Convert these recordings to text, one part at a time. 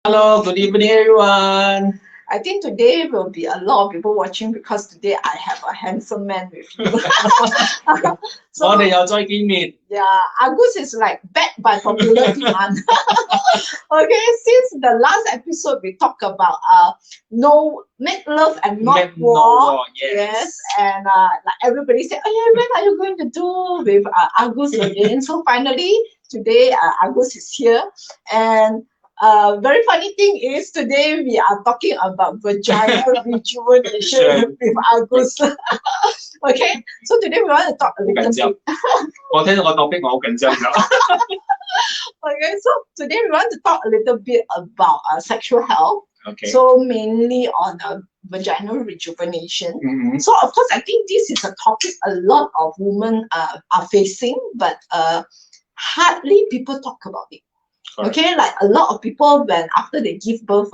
Hello, good evening, everyone. I think today will be a lot of people watching because today I have a handsome man with me. So, 我哋又再見面。 yeah, Agus is like back by popular demand. Okay, since the last episode we talked about no make love and not Make no war. war, yes. And like everybody said, oh yeah, when are you going to do with Agus again? So finally today Agus is here, and very funny thing is today we are talking about vaginal rejuvenation with Agus. Okay, so today we want to talk a little bit. 我聽到個 topic 我好緊張㗎。 Okay, so today we want to talk a little bit about sexual health. Okay. So mainly on vaginal rejuvenation. So of course, I think this is a topic a lot of women are facing, but hardly people talk about it. Correct. Okay, like a lot of people when after they give birth,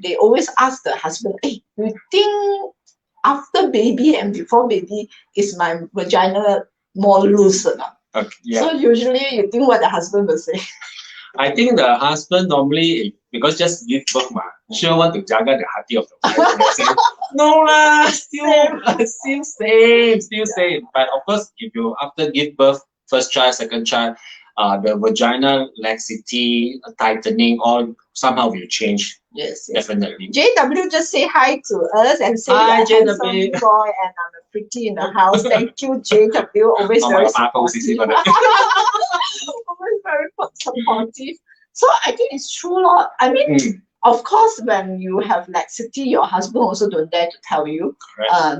they always ask the husband, hey, you think after baby and before baby is my vagina more loose or not? Okay, yeah. So usually you think what the husband will say. I think the husband normally, because just give birth, sure want to jaga the hearty of the wife. Say, no lah, still same. But of course, if you after give birth, first child, second child, the vaginal laxity, tightening, all somehow will change. Yes. Definitely. JW just say hi to us and say Hi, that handsome JW. boy and I'm a pretty in the house. Thank you, JW. Always very supportive. Always very supportive. So I think it's true, Lord. I mean, of course, when you have laxity, your husband also don't dare to tell you.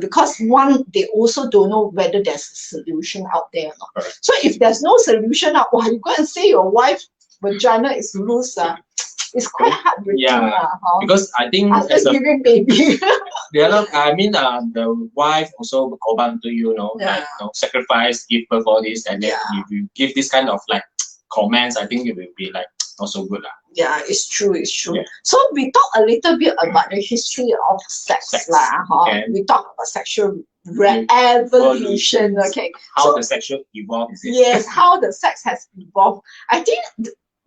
Because one, they also don't know whether there's a solution out there or not. Correct. So if there's no solution out, you go and say your wife's vagina is loose. It's quite heartbreaking. Yeah, because I think after giving baby. The wife also will go back to sacrifice, give birth, all this, and then if you give this kind of like comments, I think it will be like not so good. Yeah, it's true. Yeah. So we talk a little bit about the history of sex. We talk about sexual evolution. Okay. How the sexual evolved. Yes, how the sex has evolved. I think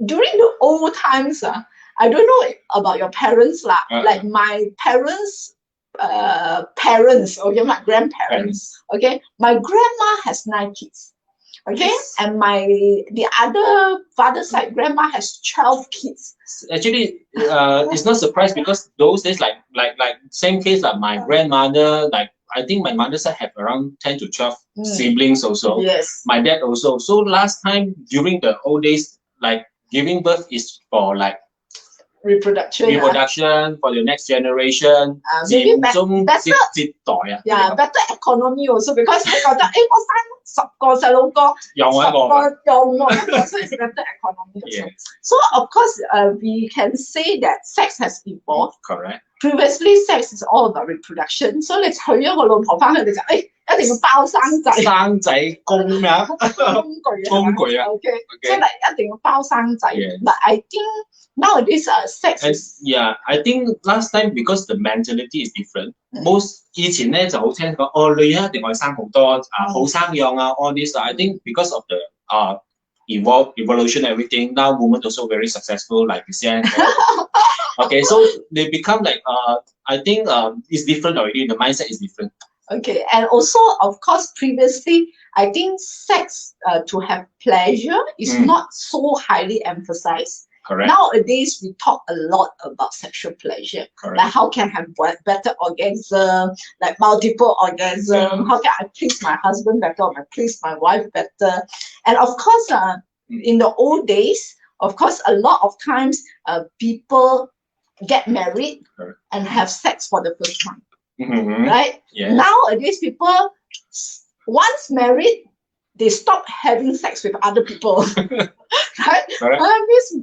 during the old times, I don't know about your parents, like my parents' parents, okay, my grandparents, okay, my grandma has 9 kids, okay, and the other father's side grandma has 12 kids. Actually, it's not surprised because those days, like same case like my grandmother, like I think my mother's side have around 10 to 12 siblings also. Yes. My dad also. So last time during the old days, like giving birth is for like reproduction for the next generation. Maybe better economy also because they got the 10個細路哥，10個用喎，所以 it's better economy also. Yes. So of course, we can say that sex has evolved. Correct. Previously, sex is all about reproduction. So 你娶咗個老婆翻去，你就一定要包生仔。生仔工咩？工具啊。Okay. 即係一定要包生仔。But I think nowadays, sex is... Yeah, I think last time because the mentality is different. Most 以前咧就好聽講，哦，女人一定要生好多好生養all this. I think because of the evolution everything, now women also very successful like you said. Okay, so they become like I think it's different already. The mindset is different. Okay, and also of course previously I think sex to have pleasure is not so highly emphasized. Correct. Nowadays, we talk a lot about sexual pleasure. Correct. Like how can I have better orgasm, like multiple orgasm, how can I please my husband better, or please my wife better. And of course, in the old days, of course, a lot of times people get married and have sex for the first time. Right? Yes. Nowadays, people, once married, they stop having sex with other people. Right?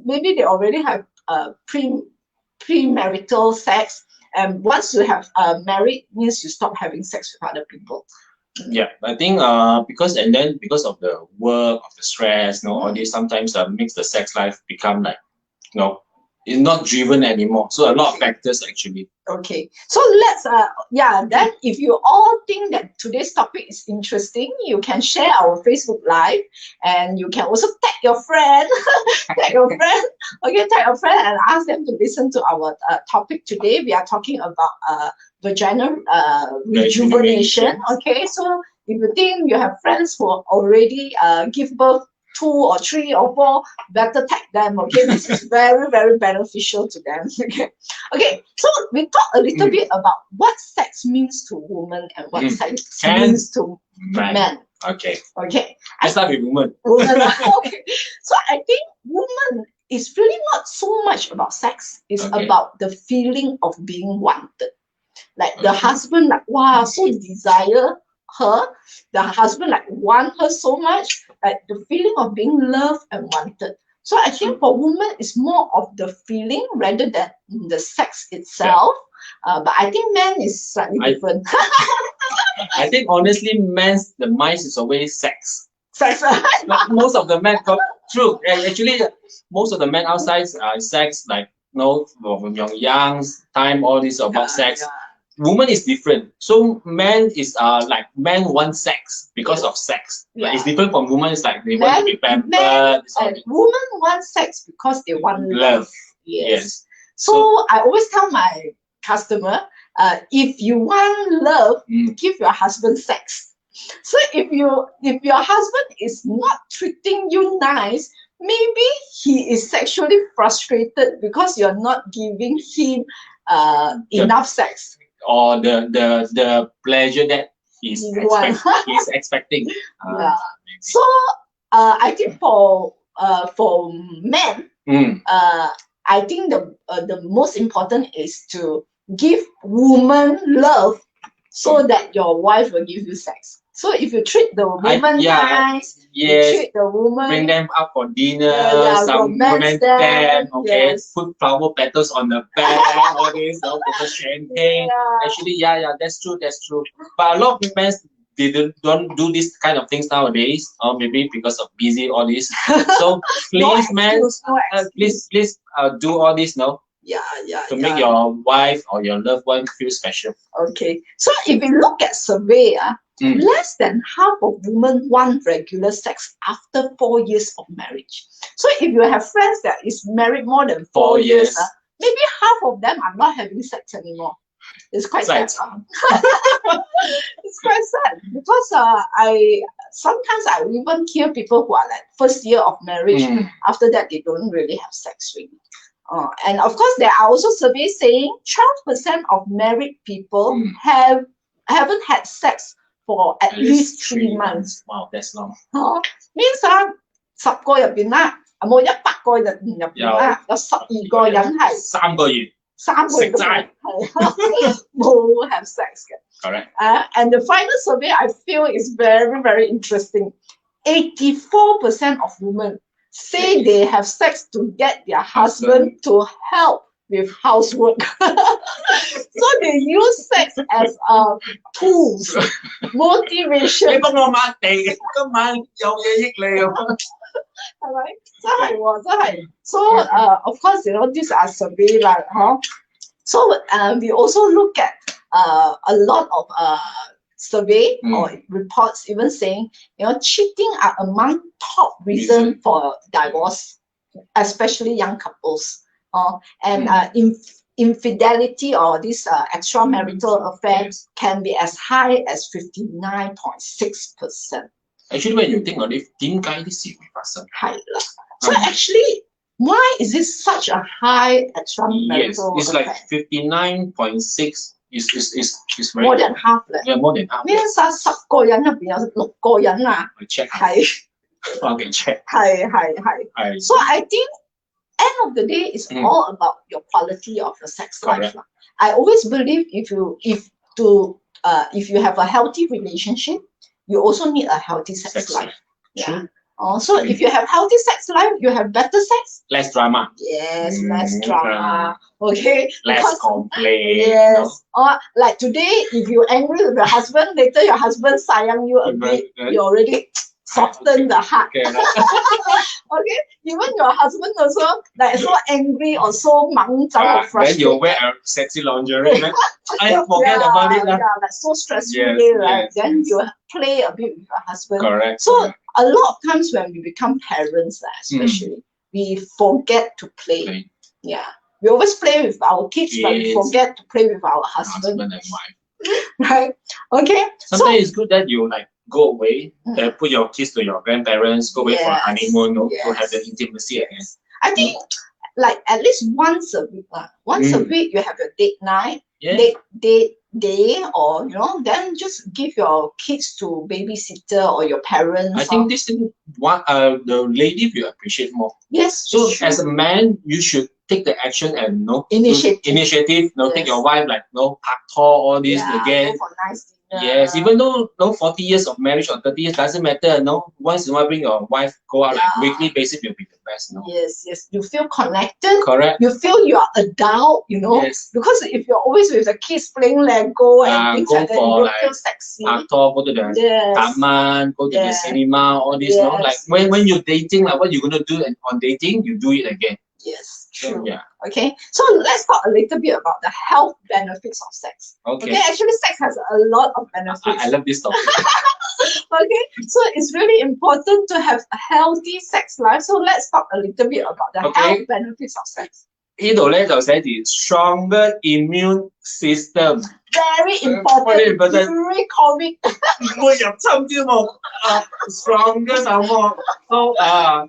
Maybe they already have premarital sex, and once you have married, means you stop having sex with other people. Yeah, I think because of the work, of the stress, all this sometimes makes the sex life become like It's not driven anymore. So a lot of factors actually. Okay, so let's then if you all think that today's topic is interesting, you can share our Facebook Live, and you can also tag your friend, tag your friend and ask them to listen to our topic today. We are talking about vaginal rejuvenation. Okay, so if you think you have friends who already give birth 2 or 3 or 4, better tag them. Okay, this is very, very beneficial to them. Okay, so we talk a little bit about what sex means to women and what sex means to men. Okay. Okay. I start with women. Okay. So I think women is really not so much about sex. It's about the feeling of being wanted. Like the husband, like, wow, so desire her. The husband like want her so much, like the feeling of being loved and wanted. So I think for women, it's more of the feeling rather than the sex itself. But I think men is slightly different. I think honestly, the mind is always sex. Sex. Like most of the men, true. Actually, most of the men outside sex, like from young time, all this about sex. Yeah. Woman is different. So men is like men want sex because of sex. Yeah. Like, it's different from women. It's like they want to be pampered. And women want sex because they want love. Yes. So I always tell my customer, if you want love, give your husband sex. So if your husband is not treating you nice, maybe he is sexually frustrated because you're not giving him enough sex. Or the pleasure that he's expecting. So I think for men, I think the most important is to give woman love so that your wife will give you sex. So if you treat the woman nice, you treat the woman, bring them out for dinner, some romance them, put flower petals on the bed, all this, put champagne. Actually, that's true. But a lot of men don't do this kind of things nowadays, or maybe because of busy all this. So please, please do all this now. To make your wife or your loved one feel special. Okay. So if you look at survey, less than half of women want regular sex after 4 years of marriage. So if you have friends that is married more than 4 years, maybe half of them are not having sex anymore. It's quite sad. It's quite sad because sometimes I even hear people who are like first year of marriage, after that they don't really have sex really. And of course, there are also surveys saying 12% of married people haven't had sex for at least 3 months. Wow, that's long. Means 10個入邊啦，冇100個人入邊啦，有12個人係3個月都冇 have sex 嘅。Correct. And the final survey I feel is very, very interesting. 84% of women say they have sex to get their husband to help with housework. So they use sex as tools, motivation. So of course, these are survey like, So we also look at a lot of survey or reports even saying, cheating are among top reason for divorce, especially young couples. And infidelity or this extramarital affairs can be as high as 59.6%. Actually, when you think of it, so actually, why is this such a high extramarital? Yes, it's like 59.6. Is very more than half. Yeah, more than half. Means 10個人入邊有6個人啊，係 check。So I think end of the day is all about your quality of your sex life. I always believe if you have a healthy relationship, you also need a healthy sex life. So if you have healthy sex life, you have better sex. Less drama. Yes, less drama. Okay. Less complaint. Yes. Or like today, if you're angry with your husband, later your husband sayang you a bit, you already soften the heart. Okay. Okay, even your husband also like so angry or so or Then frustrated. you wear a sexy lingerie. Then I forget about it. Yeah, like so stressful Yes, day, right? yes, Then yes. you play a bit with your husband. Correct. So correct. a lot of times when we become parents, especially, we forget to play. Okay. Yeah, we always play with our kids, but we Yes. forget to play with our husband. Husband and wife. Right? Okay. Sometimes it's good that you like go away, Mm. then put your kids to your grandparents, go away for a Yes, honeymoon, to yes. have the intimacy again. I think like at least once a week, once a week you have a date night, Yeah. date day, or then just give your kids to babysitter or your parents. I think this thing, the lady will appreciate more. Yes. So true. as a man, you should take the action and Initiative. Take Yes. your wife like pak tor all this Yeah, again. go for nice dinner. Yes, even though 40 years of marriage or 30 years doesn't matter. Once in a while bring your wife go out like Yeah. weekly basis will be the best. Yes. You feel connected. Correct. You feel you are adult, Yes. Because if you're always with the kids playing Lego and things Go like that, for you like feel sexy. Pak tor, go to the Yes. taman, go to the Yes. cinema, all this. Yes. Like when you're dating, like what you're gonna do on dating, you do it again. Yes, So, true. yeah. Okay, so let's talk a little bit about the health benefits of sex. Okay. Actually, sex has a lot of benefits. I love this topic. Okay, so it's really important to have a healthy sex life. So let's talk a little bit about the Okay. health benefits of sex. 呢度咧就寫住 stronger immune system， Very important. Very important. During COVID. 唔會入侵添喎。Stronger 什麼？ So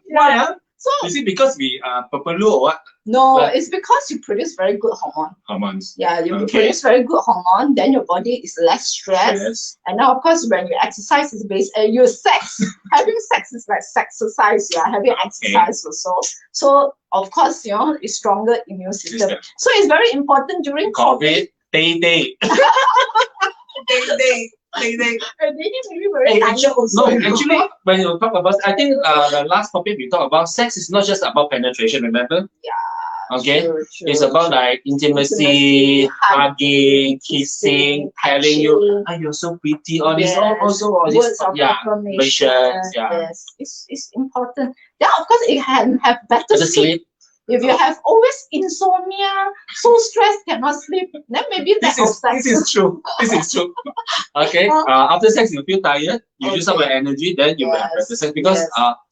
why ah? So Is it because we Papaloo or what? no, Like- it's because you produce very good hormone. Hormones. Yeah, you Okay. produce very good hormone, then your body is less stressed. Yes. And now, of course, when you exercise is based, you sex. Having sex is like exercise. Yeah, having exercise also. So of course, it's stronger immune system. System. So it's very important during COVID. COVID, day. day. And they maybe very Hey, tired also. No, actually, when you talk about, I think the last topic we talked about, sex is not just about penetration, remember? Yeah. Okay. True, It's about like intimacy, hugging, kissing, telling you, touching. you're so pretty, all this, Yes, also all this, words of yeah, affirmation. affirmations, yeah. Yes, it's important. Yeah, of course, it can have better Better sleep. sleep. If you have always insomnia, so stressed, cannot sleep, then maybe This is true. This is true. Okay. After sex, you feel tired. You use up your energy. Then you will have better sex because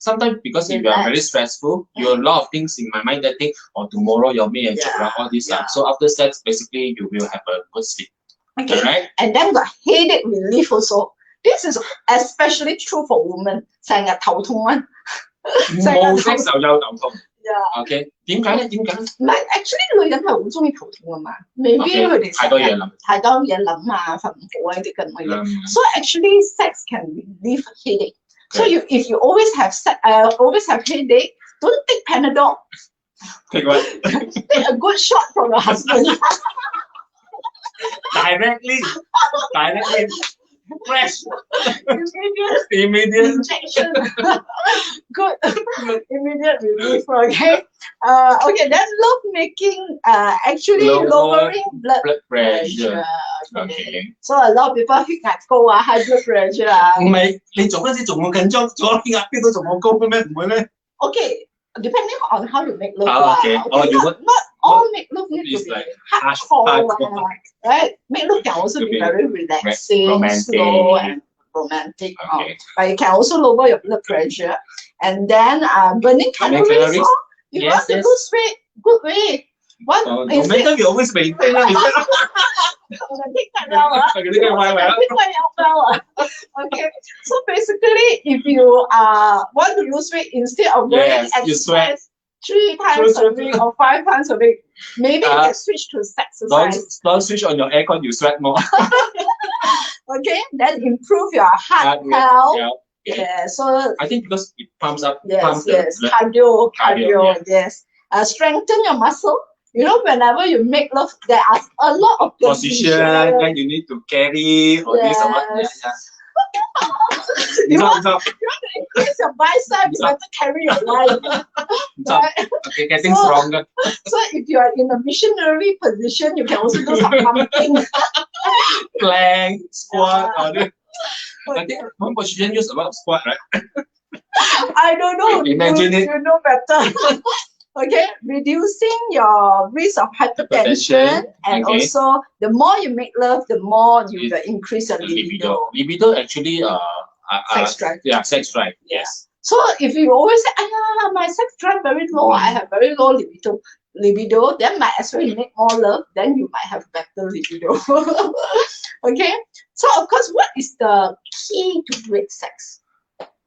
sometimes because if you are very stressful, you have a lot of things in my mind that think, tomorrow your me and all this stuff. So after sex, basically you will have a good sleep. Okay. Right? And then the headache relief also. This is especially true for women. 成日頭痛啊。冇 sex 就有頭痛。Yeah. OK，點解咧？唔係 ，actually 女人係好中意頭痛噶嘛，maybe 佢哋太多嘢諗，太多嘢諗啊，瞓唔好啊啲咁嘅嘢。So actually, sex can relieve headache. So if you always have headache, don't take Panadol. Take what? Take a good shot from your husband. Directly. Fresh. Immediate injection. Good. Immediate relief. Okay. Okay. Then love making actually lowering blood pressure. Okay. So a lot of people 血壓高啊 high blood pressure 啊。唔係，你做嗰陣時仲會緊張，做血壓飆到仲好高嘅咩？唔會咩 ？Okay. Depending on how you make love. Okay. Not all make love need to be like hardcore, right? Make love can also be very relaxing, romantic. slow, and romantic. Okay. But it can also lower your blood pressure. And then burning calories. You want to lose weight, good way. What? No matter you always maintain lah. Okay, so basically, if you want to lose weight instead of going exercise 3 times a week or 5 times a week, maybe you can switch to exercise. Don't switch on your aircon, you sweat more. Okay, then improve your heart health. Yeah. So I think because it pumps up. Yes, cardio. Yes, strengthen your muscle. Whenever you make love, there are a lot of position, then you need to carry or this or what. You want to increase your bicep, you have to carry your life. Right? Okay, getting stronger. So if you are in a missionary position, you can also do some pumping. Plank, squat, I think one position use a lot of squat, right? I don't know. Imagine it. You know better. Okay, reducing your risk of hypertension, and also the more you make love, the more you will increase your libido. Libido actually Sex drive. Yeah, sex drive. Yes. So if you always say, my sex drive very low, I have very low libido, then might as well you make more love, then you might have better libido. Okay, so of course, what is the key to great sex?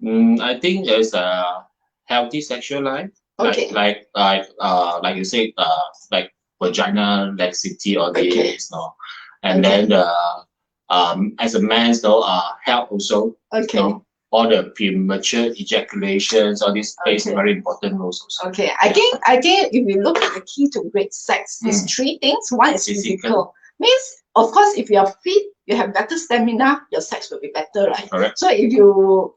I think there's a healthy sexual life. Okay. Like you said, like vaginal laxity or this, no, and then as a man, health also. Okay. All the premature ejaculations, all this plays very important roles also. Okay, I think if you look at the key to great sex, is three things. One is physical. Means, of course, if you are fit, you have better stamina, your sex will be better, right? Correct. So if you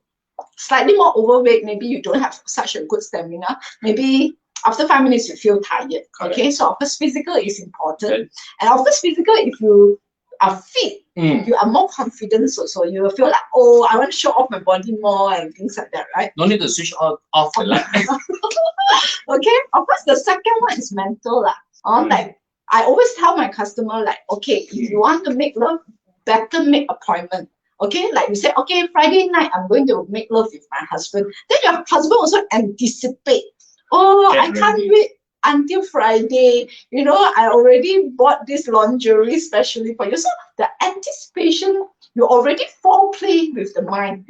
slightly more overweight, maybe you don't have such a good stamina. Maybe after 5 minutes you feel tired. Correct. Okay, so of course physical is important, and of course physical, if you are fit, you are more confident. So you will feel like, oh, I want to show off my body more and things like that, right? No need to switch off the light. Okay, of course the second one is mental lah. Like I always tell my customer, like, okay, if you want to make love, better make appointment. Okay, like you say, okay, Friday night I'm going to make love with my husband. Then your husband also anticipate. Oh, I can't wait until Friday. You know, I already bought this lingerie specially for you. So the anticipation, you already foreplay with the mind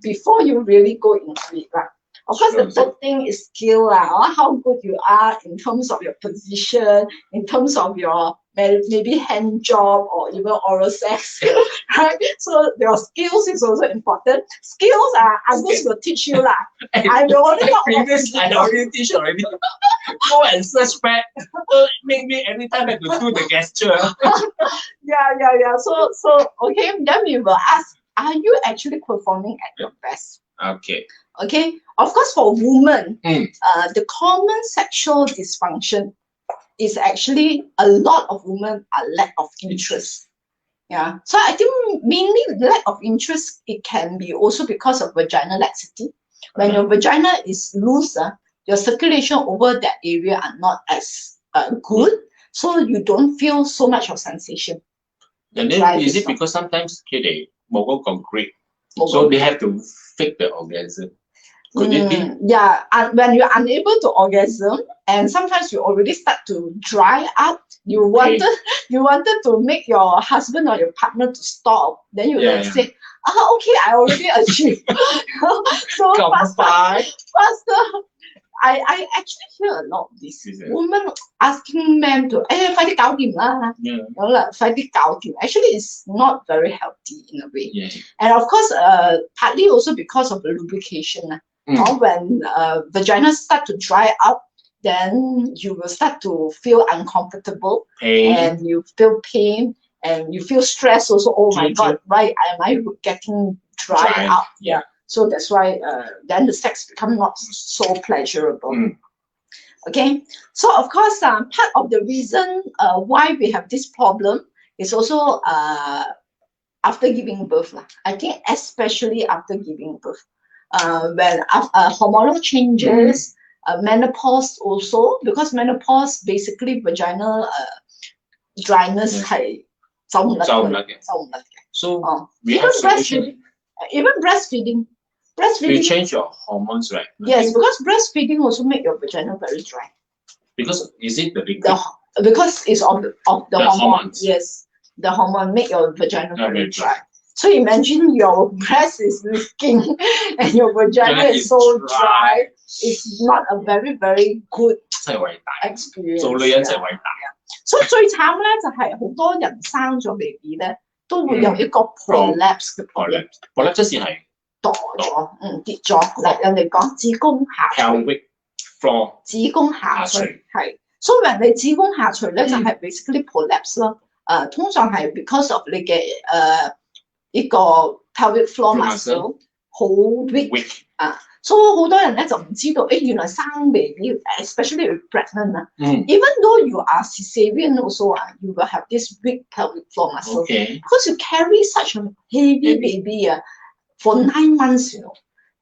before you really go into it. Right? Of course, the third thing is skill, how good you are in terms of your position, in terms of your maybe hand job or even oral sex, right? So your skills is also important. Skills Agus will teach you lah. I will only talk I already teach already. Go and search back. Make me every time I have to do the gesture. Yeah. So okay, then we will ask, are you actually performing at your best? Okay. Okay. Of course, for women, the common sexual dysfunction is actually a lot of women are lack of interest. Yeah. So I think mainly lack of interest, it can be also because of vaginal laxity. When your vagina is loose, your circulation over that area are not as good, so you don't feel so much of sensation. And then is it because sometimes they more concrete, so they have to fake the orgasm? Could it be? Yeah, and when you're unable to orgasm, and sometimes you already start to dry up, you wanted to make your husband or your partner to stop, then you say, okay, I already achieved. So faster. I actually hear a lot of this. Women asking men to,快啲搞掂啦. Actually, it's not very healthy in a way. And of course, partly also because of the lubrication. When vagina start to dry up, then you will start to feel uncomfortable, and you feel pain, and you feel stress also. Oh my God, right? Am I getting dry up? Yeah. So that's why then the sex become not so pleasurable. Okay. So of course, part of the reason why we have this problem is also after giving birth. I think especially after giving birth. When hormonal changes, menopause also, because menopause basically vaginal dryness 係走唔甩嘅。So even breastfeeding. You change your hormones, right? Yes, because breastfeeding also make your vagina very dry. Because is it the liquid? Because it's of the hormone. Hormones. Yes, the hormone make your vagina very dry. So imagine your breast is leaking and your vagina is so dry. It's not a very, very good experience. 做女人真係偉大。所以最慘咧就係好多人生咗 BB 咧，都會有一個 prolapse 嘅 prolapse 即係墮咗，跌咗。嗱，人哋講子宮下垂 pelvic floor 子宮下垂係。所以人哋子宮下垂咧就係 basically prolapse 咯。通常係 because of 你嘅呢個 pelvic floor muscle whole week. So 好多人咧就唔知道，原來生 baby，especially with pregnant 啊，even though you are cesarean also you will have this weak pelvic floor muscle because you carry such a heavy baby for 9 months，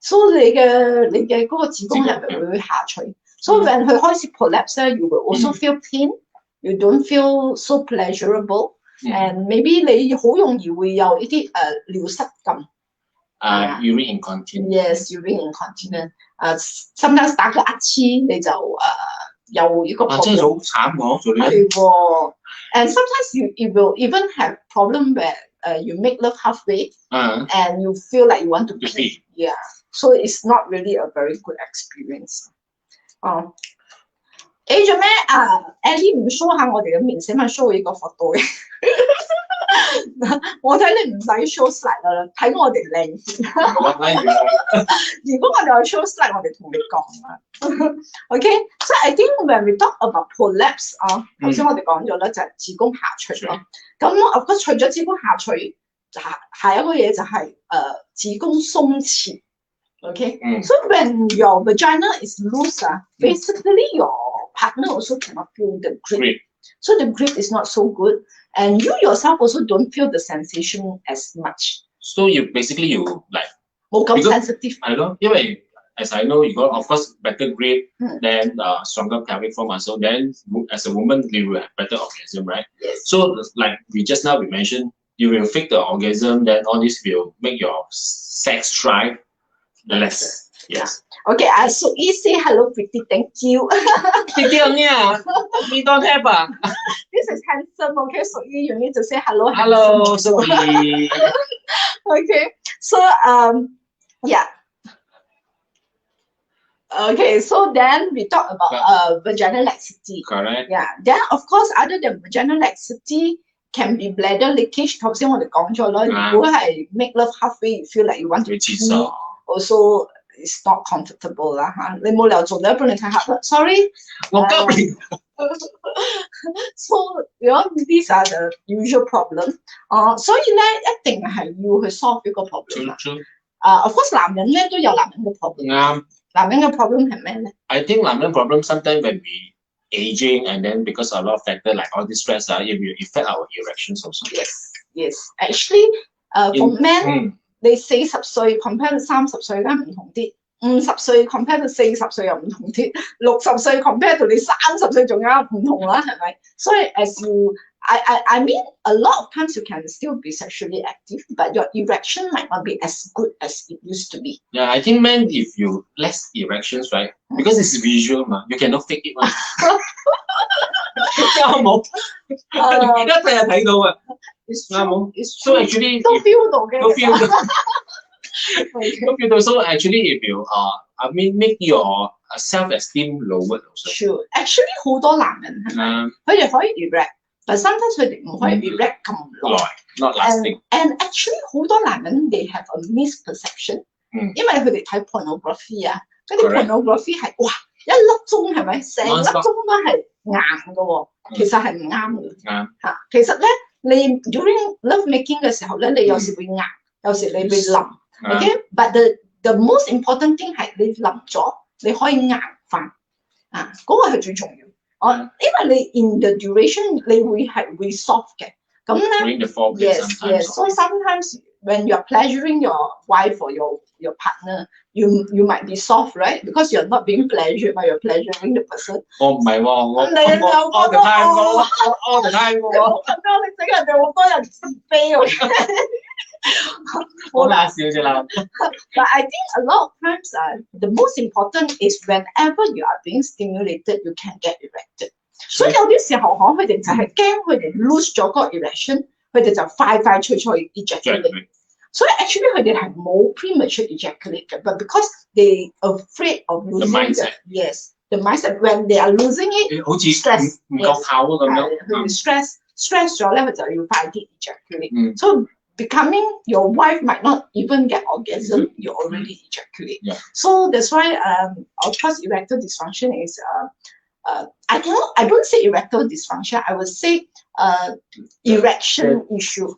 so 你嘅嗰個子宮入面會下垂。So when 佢開始 prolapse 咧，you will also feel pain，you don't feel so pleasurable，and maybe 你好容易會有呢啲尿失禁。urine incontinence. Yes, urine incontinence. Sometimes 打個乞嗤你就有呢個 problem。真係好慘喎，做呢啲。係喎 ，and sometimes you will even have problem where you make love halfway and you feel like you want to pee. Yeah, so it's not really a very good experience. Age 咩？Ellie 唔 show 下我哋嘅面，使咪 show 呢個 photo 嘅。我睇你唔使 show slide 啦，睇我哋靚先。如果我哋有 show slide， 我哋同你講啦。Okay， so I think when we talk about prolapse 頭先我哋講咗咧，就係子宮下垂咯。咁of course除咗子宮下垂，下一個嘢就係子宮鬆弛。Okay，so when your vagina is loose basically your partner also cannot feel the grip. So the grip is not so good, and you yourself also don't feel the sensation as much. So you basically like 冇咁 sensitive。係咯，因為 as I know, you got of course better grip, then stronger pelvic floor muscle. Then as a woman, you will have better orgasm, right? Yes. So like we mentioned, you will fake the orgasm. Then all this will make your sex drive less. Yes. Okay, so say hello, pretty. Thank you. Pretty we don't have This is handsome. Okay, so you need to say hello. Hello, Sophie. Okay, so yeah. Okay, so then we talk about vaginal laxity. Correct. Yeah. Then of course, other than vaginal laxity, can be bladder leakage. 頭先我哋講咗啦，如果係 make love halfway, you feel like you want to pee, also it's not comfortable 啦嚇。你冇理由做到一半你睇下 ，sorry， 我急你。So these are the usual problem。所以咧一定係要去 solve 呢個 problem。Of course 男人咧都有男人嘅 problem。啱。男人嘅 problem 係咩咧 I think 男人 problem sometimes when we aging and then because of a lot of factors like all this stress, it will affect our erections also. Yes. Actually, for men, they 40歲 compare to 30歲咧唔同啲，50歲 compare to 40歲又唔同啲，60歲 compare to 你30歲仲有唔同啦，係咪？所以 as you I mean a lot of times you can still be sexually active, but your erection might not be as good as it used to be. Yeah, I think men if you less erections, right? Because it's visual, you cannot fake it. 啱冇？一睇就睇到啊！啱冇 ？So actually 都 feel 到嘅，都 feel 到，都 feel 到。So actually, if you I mean make your self-esteem lower also. Sure, actually 好多男人係咪？佢哋可以 erect。But sometimes 佢哋唔可以 erect 咁耐 ，not lasting. And actually 好多男人 they have a misperception，因為佢哋睇 pornography 嗰啲 pornography 係哇1粒鐘係咪？成粒鐘都係硬嘅喎，其實係唔啱嘅。嚇，其實咧你 during love making 嘅時候咧，你有時會硬，有時你會腍。Okay，but the most important thing 係你腍咗，你可以硬翻。嗰個係最重要。因為你 in the duration 你會soft 嘅，咁咧 yes. So sometimes when you're pleasuring your wife or your partner, you might be soft, right? Because you're not being pleasured, but you're pleasuring the person. 我唔係喎，我 all the time 喎。你整人哋好多人自卑喎。好搞笑啫啦。But I think a lot of times the most important is whenever you are being stimulated, you can get erected. 所以有啲時候佢哋就係驚佢哋 lose 咗個 erection， 佢哋就快脆 ejaculate。所以 actually 佢哋係冇 premature ejaculate 嘅 ，but because they afraid of losing the mindset when they are losing it， 好似 stress 唔夠效咁樣，佢哋 stress 咗咧，佢就要快啲 ejaculate。So becoming your wife might not even get orgasm, you already ejaculate. So that's why of course erectile dysfunction is I don't say erectile dysfunction, I would say erection issue.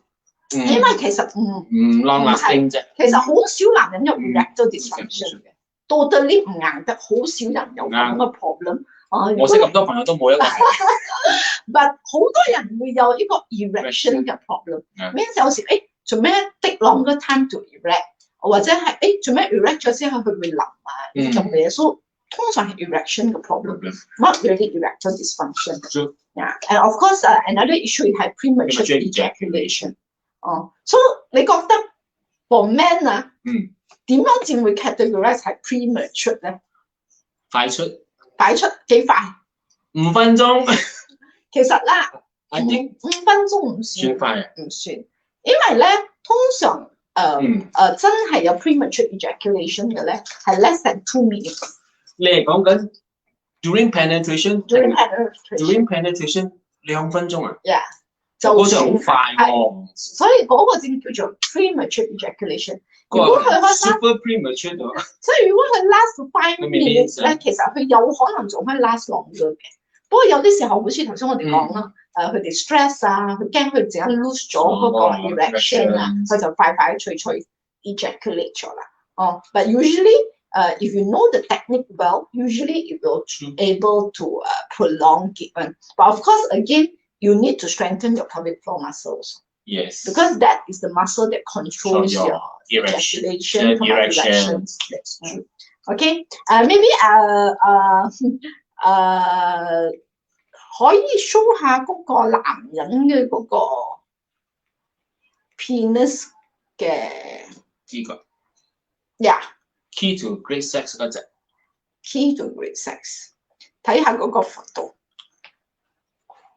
因為其實唔 long lasting 啫。其實好少男人有 erectile dysfunction 嘅，totally 唔硬得，好少人有咁嘅 problem。我識咁多朋友都冇一個。But 好多人會有呢個 erection 嘅 problem。means 有時做咩 take longer time to erect， 或者係做咩 erect 咗之後佢會淋呢種嘅嘢，所以通常係 erection 嘅 problem，not really erectile dysfunction。Yeah, and of course, another issue係 premature ejaculation。所以你覺得 for men 啊，點樣先會 categorize 係 premature 咧？快出幾快？5分鐘。其實啦，5分鐘唔算快，唔算，因為咧通常真係有 premature ejaculation 嘅咧係 less than 2 minutes。你係講緊 during penetration？during penetration 2分鐘啊？ Yeah， 就嗰陣好快喎。所以嗰個正叫做 premature ejaculation。如果佢可以 super premature 咗，所以如果佢 last 5 minutes 咧，其實佢有可能仲可以 last longer 嘅。不過有啲時候好似頭先我哋講啦，佢哋 stress 啊，佢驚佢自己 lose 咗嗰個 erection 啊，佢就快脆 ejaculate 咗啦。But usually if you know the technique well, usually you will able to prolong it. But of course, again, you need to strengthen your pelvic floor muscles. Yes. Because that is the muscle that controls your ejaculation, erections. That's true. Okay. Maybe 可以 show 下嗰個男人嘅嗰個 penis 嘅呢個 ，yeah key to great sex 嗰隻 key to great sex， 睇下嗰個幅度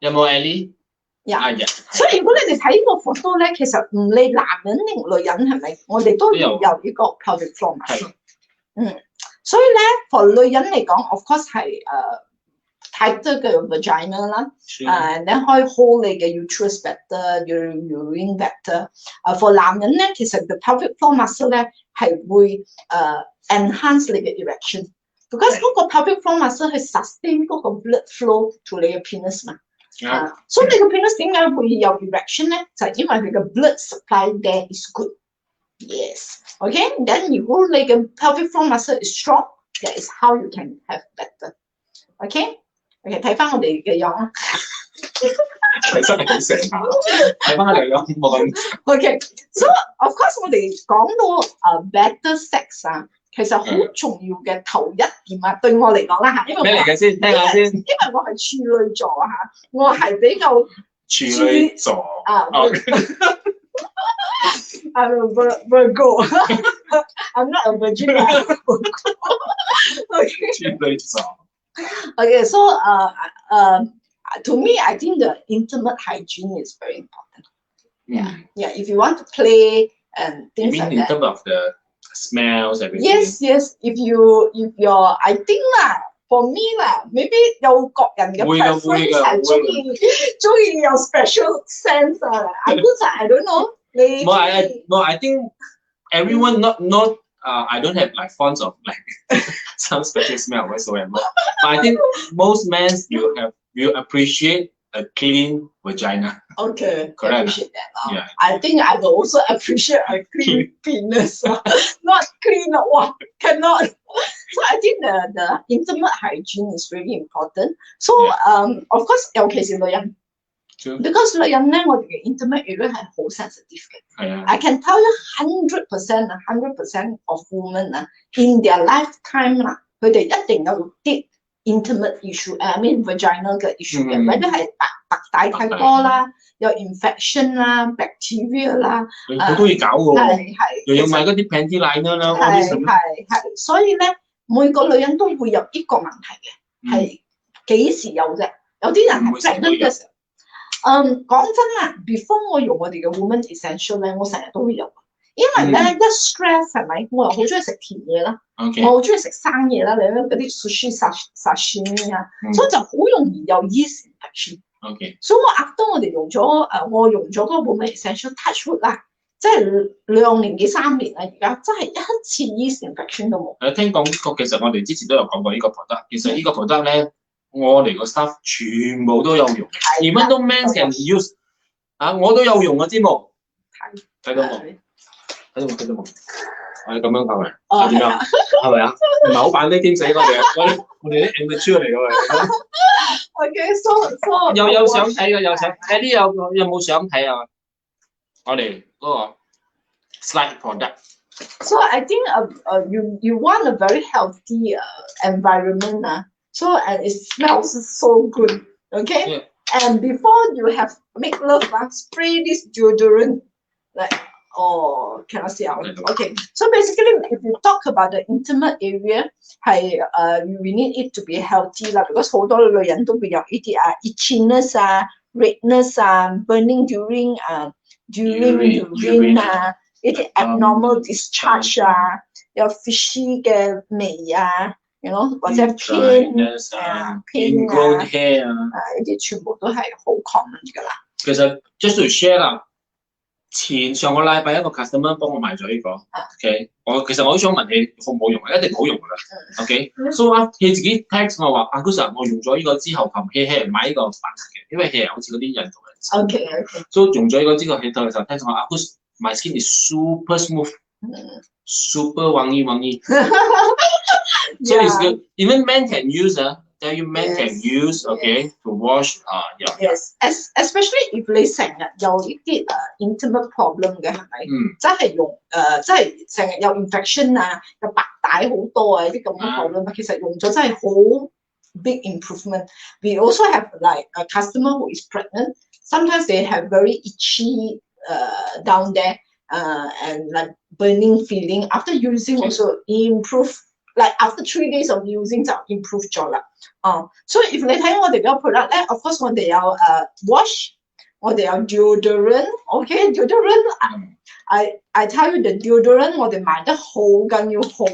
有冇 Ellie？ 有。所以如果你哋睇呢個幅度咧，其實唔理男人定女人係咪，我哋都要有呢個 pelvic floor muscle。所以咧，for 女人嚟講 ，of course 係tighter 嘅 vagina 啦，and then 可以 hold 你嘅 uterus better，urine better。for 男人咧，其實 the pelvic floor muscle 咧係會enhance 你嘅 erection，because 嗰個 pelvic floor muscle 去 sustain 嗰個 blood flow to 你嘅 penis 嘛。所以你個 penis 點解會有 erection 咧？就係因為佢嘅 blood supply there is good。Yes. Okay. Then 如果你嘅 pelvic floor muscle is strong, that is how you can have better. Okay. OK， 睇翻我哋嘅樣啦。其實你好成下，睇翻我哋樣冇咁。OK，so of course 我哋講到better sex 啊，其實好重要嘅頭一點啊，對我嚟講啦嚇，因為咩嚟嘅先？聽下先。因為我係處女座嚇，我係比較處女座啊。I'm a Virgo. I'm not a Virgin. Okay, so to me, I think the intimate hygiene is very important. Yeah. If you want to play and things like that. In terms of the smells, everything. Yes. If you're, I think for me maybe 有各人嘅 preference 係中意有 special sense 啊。I don't know. No, I think everyone not I don't have like fonts of like some special smell whatsoever. But I think most men will appreciate a clean vagina. Okay, correct. Appreciate that. Yeah. I think I will also appreciate a clean penis. Not clean, cannot. So I think the intimate hygiene is really important. So of course, 尤其是女人。Because 女人咧，我哋嘅 intimate area 係好 sensitive 嘅。I can tell you 100% of women in their lifetime 佢哋一定有啲 intimate issue，I mean vaginal 嘅 issue 嘅，或者係白帶太多啦，有 infection 啦 ，bacteria 啦，好多嘢搞喎。係，又要買嗰啲 panty liner 啦，係，所以咧每個女人都會有呢個問題嘅，係幾時有啫？有啲人係 pregnant 嘅時候。講真啦 ，before 我用我哋嘅 woman essential 咧，我成日都會有，因為咧一 stress 係咪？我又好中意食甜嘢啦，我好中意食生嘢啦，你嗰啲 sushi、sashimi 啊，所以就好容易有 yeast infection。所以我 after 我哋用咗我用咗嗰個 woman essential touch wood 啦，即係2年幾3年啦，而家真係一次 yeast infection 都冇。聽講過，其實我哋之前都有講過呢個 product， 其實呢個 product 咧。我哋個 staff 全部都有用 ，even though men can use， 我都有用嘅知冇？睇到冇？睇到冇？我哋咁樣係咪？係點樣？係咪啊？唔係好扮啲天死我哋啊！我哋啲 amateur 嚟㗎嘛。OK，so 有相睇嘅，有相。誒啲有冇相睇啊？我哋嗰個 slide product。So I think you want a very healthy environment, so and it smells so good, okay? Yeah. And before you have make love, spray this deodorant, like cannot see out. Okay, so basically, if you talk about the intimate area, we need it to be healthy lah, because 好多女人都會有呢啲itchiness redness burning during urine 呢啲 abnormal discharge 有 fishy 嘅味you know 或者 pain ingrown hair 呢啲全部都係好 common 㗎啦。其實 just to share 啦，上個禮拜一個 customer 幫我買咗呢個 ，OK， 其實我都想問你好唔好用啊？一定好用㗎啦 ，OK。So 佢自己 text 我話Agus 我用咗呢個之後，琴氣買呢個白色嘅，因為氣好似嗰啲印度人。OK。So 用咗呢個之後，佢就 text 我Agus。My skin is super smooth, super wangi. So it's good. Even men can use, tell you men can use, okay, to wash. Yes, especially if 你成日有呢啲intimate problem 嘅，係咪？真係用真係成日有 infection 有白帶好多啲咁嘅 problem，其實用咗真係好 big improvement. We also have like a customer who is pregnant. Sometimes they have very itchy. Down there and like burning feeling after using also improve like after 3 days of using 就 improve 咗啦。所以 if 你睇我哋嘅 product 咧 ，of course 我哋有wash， 我哋有 deodorant，OK deodorant，I tell you the deodorant 我哋賣得好緊要好。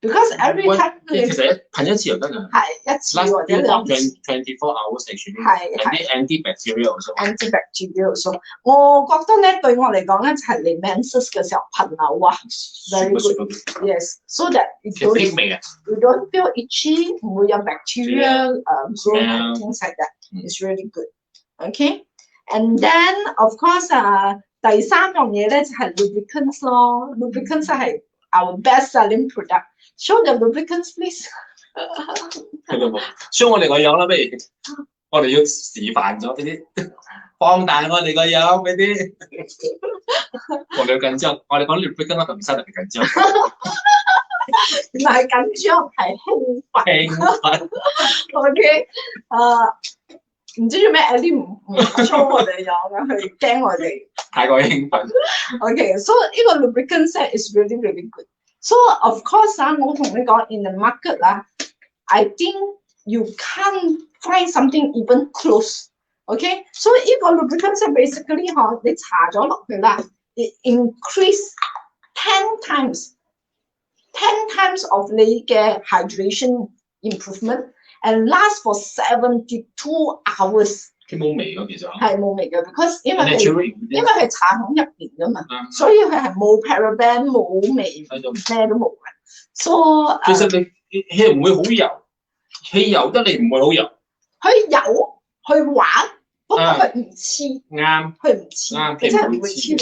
Because every time 其實噴一次就得㗎。係一次或者兩次。24 hours actually。係。antibacterial antibacterial， 我覺得咧對我嚟講咧就係你 menses 嘅時候噴啊，very good。Yes， so that you don't feel itchy， 唔會有 bacteria growing and things like that。It's really good。OK，and then of course 第三樣嘢咧就係 lubricants 咯 ，lubricants 係 our best selling product。Show the lubricants, please. ，show 我哋個樣啦，不如我哋要示範咗呢啲，放大我哋個樣俾啲，我哋緊張，我哋講 lubricant 我同生特別緊張，唔係緊張，係興奮。OK， 唔知做咩 ，Ellie 唔 show 我哋樣佢驚我哋太過興奮。OK，so 呢個 lubricant set is really really good。So of course 我同你講 in the market I think you can't find something even close. Okay, so 呢個 lubricant basically 你搽咗落去啦 ，it increase 10 times of 你嘅 hydration improvement and last for 72 hours。佢冇味㗎，其實係冇味嘅 ，because 因為係搽響入邊㗎嘛，所以佢係冇 paraben 冇味，咩都冇嘅。So 其實你氣唔會好油，氣油得嚟唔會好油。佢油去玩，不過佢唔黐。啱。佢唔黐，佢真係唔會黐粒粒。